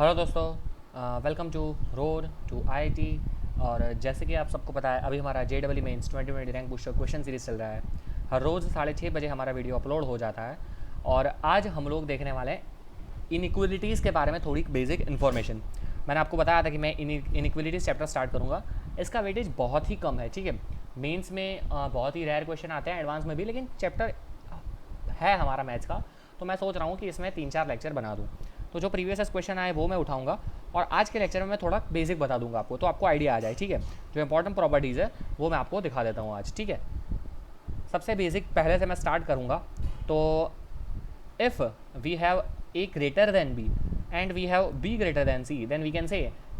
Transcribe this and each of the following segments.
Hello दोस्तों, welcome to road to IIT. और जैसे कि आप सबको पता है, अभी हमारा JEE mains 2020 rank booster question series चल रहा है। हर रोज़ 6:30 बजे हमारा वीडियो अपलोड हो जाता है। और आज हम लोग देखने वाले हैं इनइक्वलिटीज़ के बारे में थोड़ी बेसिक इन्फॉर्मेशन। मैंने आपको बताया था कि मैं इनइक्वलिटीज़ चैप्टर स्टार्ट करूँगा। इसका वेटेज बहुत ही कम है, ठीक है। मेंस में बहुत ही रेयर क्वेश्चन आते हैं, एडवांस में भी, लेकिन चैप्टर है हमारा मैथ्स का, तो मैं सोच रहा हूँ कि इसमें 3-4 लेक्चर बना दूँ। तो जो प्रीवियस क्वेश्चन आए वो मैं उठाऊंगा, और आज के लेक्चर में मैं थोड़ा बेसिक बता दूंगा आपको, तो आपको आइडिया आ जाए, ठीक है। जो इंपॉर्टेंट प्रॉपर्टीज़ है वो मैं आपको दिखा देता हूँ आज, ठीक है। सबसे बेसिक पहले से मैं स्टार्ट करूँगा। तो if we have A greater than B and we have B greater than C, then we can say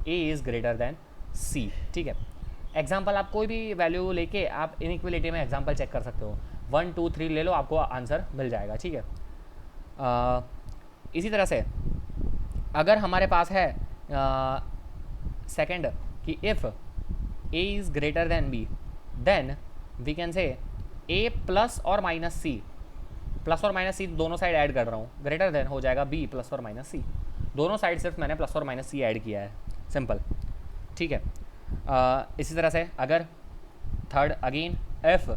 A is greater than C, ठीक है। एग्जाम्पल आप कोई भी वैल्यू लेके आप इनइक्वलिटी में एग्जाम्पल चेक कर सकते हो। 1 2 3 ले लो, आपको आंसर मिल जाएगा, ठीक है। इसी तरह से अगर हमारे पास है सेकंड कि if A is greater than B, then we can say A plus और माइनस सी। प्लस और माइनस सी दोनों साइड ऐड कर रहा हूँ, ग्रेटर देन हो जाएगा बी प्लस और माइनस सी। दोनों साइड सिर्फ मैंने प्लस और माइनस सी ऐड किया है, सिंपल, ठीक है। इसी तरह से अगर third again if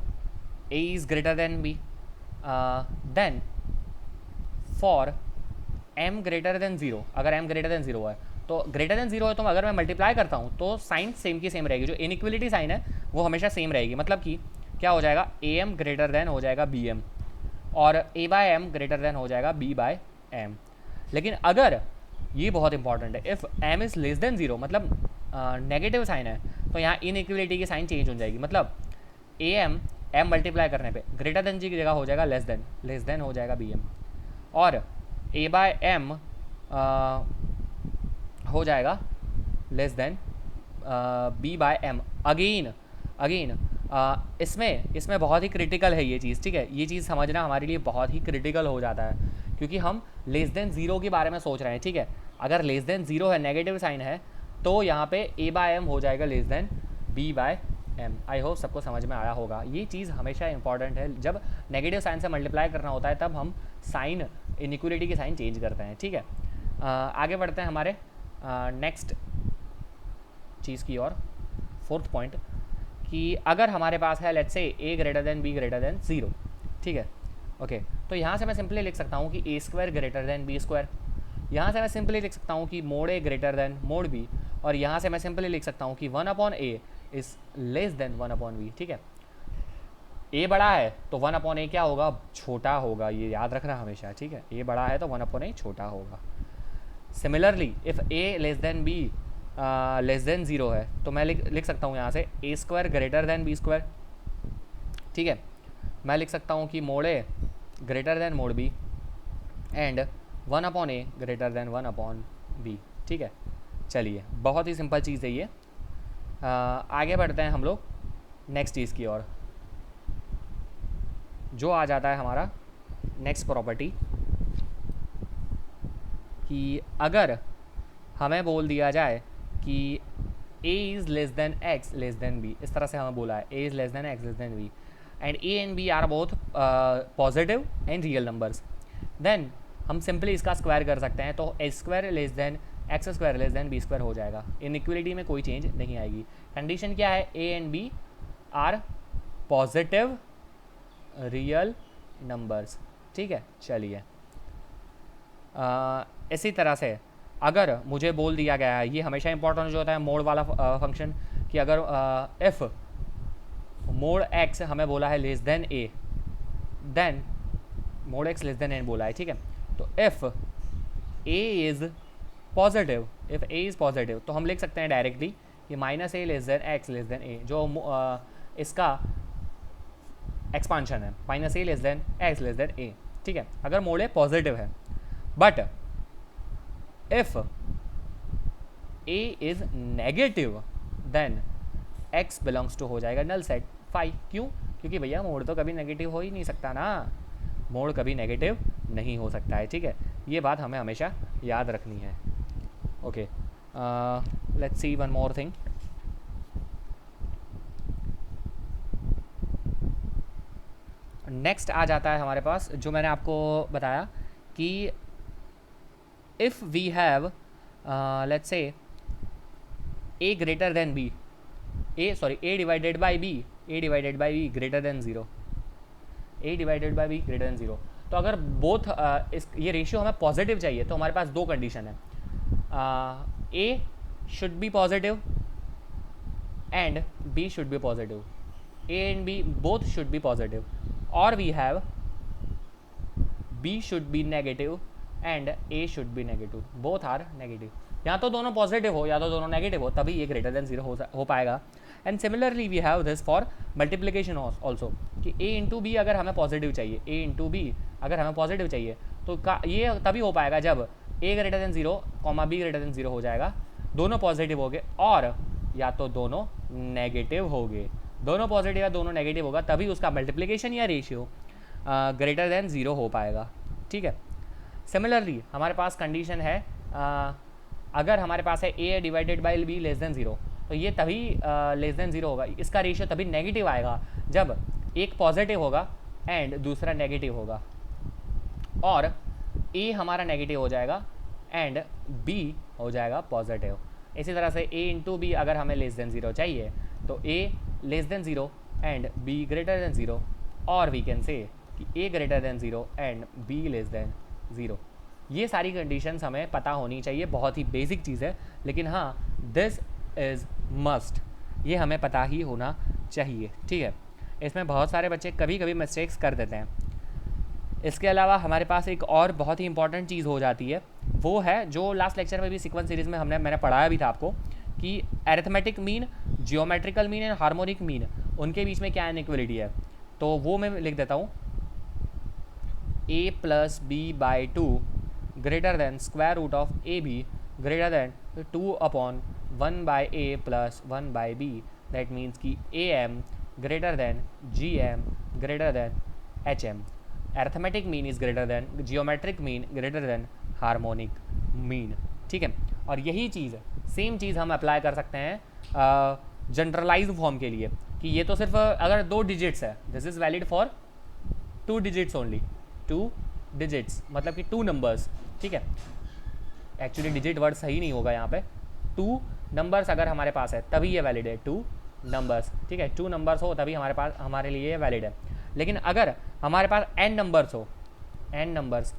A is greater than B, then for m greater than zero, अगर m ग्रेटर देन जीरो है तो ग्रेटर देन जीरो है, तो अगर मैं मल्टीप्लाई करता हूँ तो साइन सेम की सेम रहेगी। जो इनइक्वलिटी साइन है वो हमेशा सेम रहेगी, मतलब कि क्या हो जाएगा, am ग्रेटर देन हो जाएगा bm, और a by M greater than हो जाएगा b बाय एम। लेकिन अगर, ये बहुत इंपॉर्टेंट है, if m is less than zero, मतलब नेगेटिव साइन है, तो यहाँ इनइक्वलिटी की साइन चेंज हो जाएगी। मतलब am m मल्टीप्लाई करने पे ग्रेटर देन जी की जगह हो जाएगा लेस देन हो जाएगा bm, और a बाय एम हो जाएगा less than b by M. Again इसमें बहुत ही क्रिटिकल है ये चीज़, ठीक है। ये चीज़ समझना हमारे लिए बहुत ही क्रिटिकल हो जाता है, क्योंकि हम लेस देन ज़ीरो के बारे में सोच रहे हैं, ठीक है। अगर लेस देन ज़ीरो है, नेगेटिव साइन है, तो यहाँ पे a बाय एम हो जाएगा less than b by M. I hope सबको समझ में आया होगा। ये चीज़ हमेशा इंपॉर्टेंट है, जब नेगेटिव साइन से मल्टीप्लाई करना होता है तब हम साइन, इनइक्वलिटी की साइन चेंज करते हैं, ठीक है। आगे बढ़ते हैं हमारे नेक्स्ट चीज़ की ओर, फोर्थ पॉइंट, कि अगर हमारे पास है let's say A greater than B greater than zero, ठीक है, ओके। तो यहाँ से मैं सिंपली लिख सकता हूँ कि A square greater than B square. यहाँ से मैं सिंपली लिख सकता हूँ कि mod A greater than mod B, और यहाँ से मैं सिंपली लिख सकता हूँ कि 1/a is less then 1/b, ठीक है। ए बड़ा है तो 1/a क्या होगा, छोटा होगा, ये याद रखना हमेशा, ठीक है। ए बड़ा है तो 1/a छोटा होगा। Similarly if A less than B less than zero है, तो मैं लिख सकता हूँ यहाँ से A square greater than B square, ठीक है। मैं लिख सकता हूँ कि mod A greater than mod B and 1/a greater than 1/b, ठीक है। चलिए, बहुत ही सिंपल चीज़ है ये। आगे बढ़ते हैं हम लोग नेक्स्ट चीज़ की ओर, जो आ जाता है हमारा नेक्स्ट प्रॉपर्टी, कि अगर हमें बोल दिया जाए कि a is less than x less than b, इस तरह से हमें बोला है a is less than x less than b and a and b are both positive and real numbers, then हम सिंपली इसका स्क्वायर कर सकते हैं, तो a square less than X square less than B square हो जाएगा। Inequality में कोई चेंज नहीं आएगी। कंडीशन क्या है, a and b are positive real numbers, ठीक है। चलिए, इसी तरह से अगर मुझे बोल दिया गया है, ये हमेशा इंपॉर्टेंट जो होता है मोड वाला फंक्शन, कि अगर इफ़ मोड एक्स हमें बोला है less than a, then mod x less than n बोला है, ठीक है। तो if A is positive, if A is positive, तो हम लिख सकते हैं डायरेक्टली कि minus a less than x less than a, जो इसका एक्सपांशन है, minus a less than x less than a, ठीक है, अगर मोड ए पॉजिटिव है। But if a is negative, then x belongs to हो जाएगा नल सेट फाई। क्यों? क्योंकि भैया मोड तो कभी नेगेटिव हो ही नहीं सकता ना, मोड कभी नेगेटिव नहीं हो सकता है, ठीक है। ये बात हमें हमेशा याद रखनी है। Okay, let's see one more thing. Next आ जाता है हमारे पास, जो मैंने आपको बताया कि if we have let's say A greater than B, A divided by B, A divided by B greater than zero, A divided by B greater than zero. तो अगर बोथ ये रेशियो हमें पॉजिटिव चाहिए तो हमारे पास दो कंडीशन है, a should be positive and b should be positive, a and b both should be positive, और we have b should be negative and a should be negative, both are negative. या तो दोनों positive हो या तो दोनों negative हो, तभी ये ग्रेटर देन जीरो हो पाएगा। And similarly we have this for multiplication also, कि ए इंटू बी अगर हमें पॉजिटिव चाहिए, ए इंटू बी अगर हमें पॉजिटिव चाहिए तो ये तभी हो पाएगा जब a greater than zero comma b greater than zero हो जाएगा, दोनों पॉजिटिव हो गए और या तो दोनों नेगेटिव हो गए, दोनों पॉजिटिव या दोनों नेगेटिव होगा तभी उसका मल्टीप्लिकेशन या रेशियो ग्रेटर देन ज़ीरो हो पाएगा। ठीक है, सिमिलरली हमारे पास कंडीशन है, अगर हमारे पास है a divided by b less than zero, तो ये तभी लेस देन ज़ीरो होगा, इसका रेशियो तभी नेगेटिव आएगा जब एक पॉजिटिव होगा एंड दूसरा नेगेटिव होगा, और ए हमारा नेगेटिव हो जाएगा एंड बी हो जाएगा पॉजिटिव। इसी तरह से ए इंटू बी अगर हमें लेस देन ज़ीरो चाहिए तो a less than zero and b greater than zero, और वी कैन से कि a greater than zero and b less than zero. ये सारी कंडीशंस हमें पता होनी चाहिए, बहुत ही बेसिक चीज़ है, लेकिन हाँ दिस इज़ मस्ट, ये हमें पता ही होना चाहिए। ठीक है, इसमें बहुत सारे बच्चे कभी कभी मिस्टेक्स कर देते हैं। इसके अलावा हमारे पास एक और बहुत ही इंपॉर्टेंट चीज़ हो जाती है, वो है जो लास्ट लेक्चर में भी सीक्वेंस सीरीज़ में मैंने पढ़ाया भी था आपको, कि arithmetic mean, geometrical mean and harmonic mean, उनके बीच में क्या इनइक्वलिटी है। तो वो मैं लिख देता हूँ, a plus b by two greater than square root of a b greater than 2 upon 1 by a plus 1 by b, that means कि A M greater than G M greater than H M. Arithmetic mean is greater than geometric mean greater than harmonic mean. ठीक है, और यही चीज़ same चीज़ हम apply कर सकते हैं generalise form के लिए, कि ये तो सिर्फ अगर 2 डिजिट्स है, this is valid for 2 digits only, 2 digits मतलब कि 2 नंबर्स। ठीक है, एक्चुअली डिजिट वर्ड सही नहीं होगा यहाँ पे, 2 नंबर्स अगर हमारे पास है तभी ये वैलिड है, 2 नंबर्स। ठीक है, 2 नंबर्स हो तभी हमारे लिए ये वैलिड है। लेकिन अगर हमारे पास n नंबर्स हो, n नंबर्स,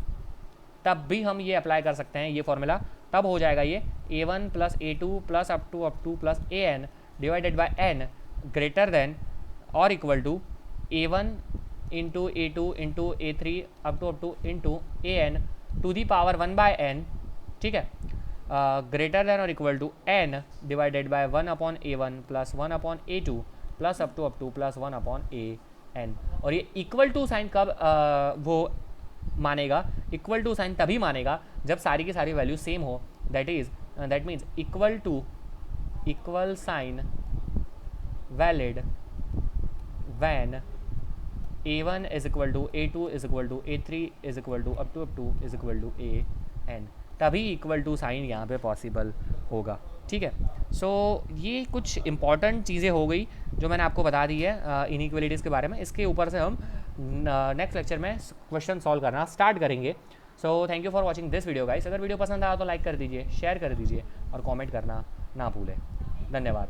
तब भी हम ये अप्लाई कर सकते हैं ये फॉर्मूला, तब हो जाएगा ये a1 plus a2 plus up to plus an divided by n greater than or equal to a1 into a2 into a3 up to into an to the power 1 by n। ठीक है, greater than or equal to n divided by 1 upon a1 plus 1 upon a2 plus up to plus 1 upon an। और ये equal to sign कब वो मानेगा, equal to sign तभी मानेगा जब सारी की सारी वैल्यू सेम हो, that means equal sign valid when a1 is equal to a2 is equal to a3 is equal to up to is equal to an, तभी इक्वल टू साइन यहाँ पे पॉसिबल होगा। ठीक है, सो ये कुछ इंपॉर्टेंट चीज़ें हो गई जो मैंने आपको बता दी है इनइक्वलिटीज़ के बारे में। इसके ऊपर से हम नेक्स्ट लेक्चर में क्वेश्चन सॉल्व करना स्टार्ट करेंगे। So thank you for watching this video guys. अगर वीडियो पसंद आया तो लाइक कर दीजिए, शेयर कर दीजिए और कमेंट करना ना भूलें। धन्यवाद।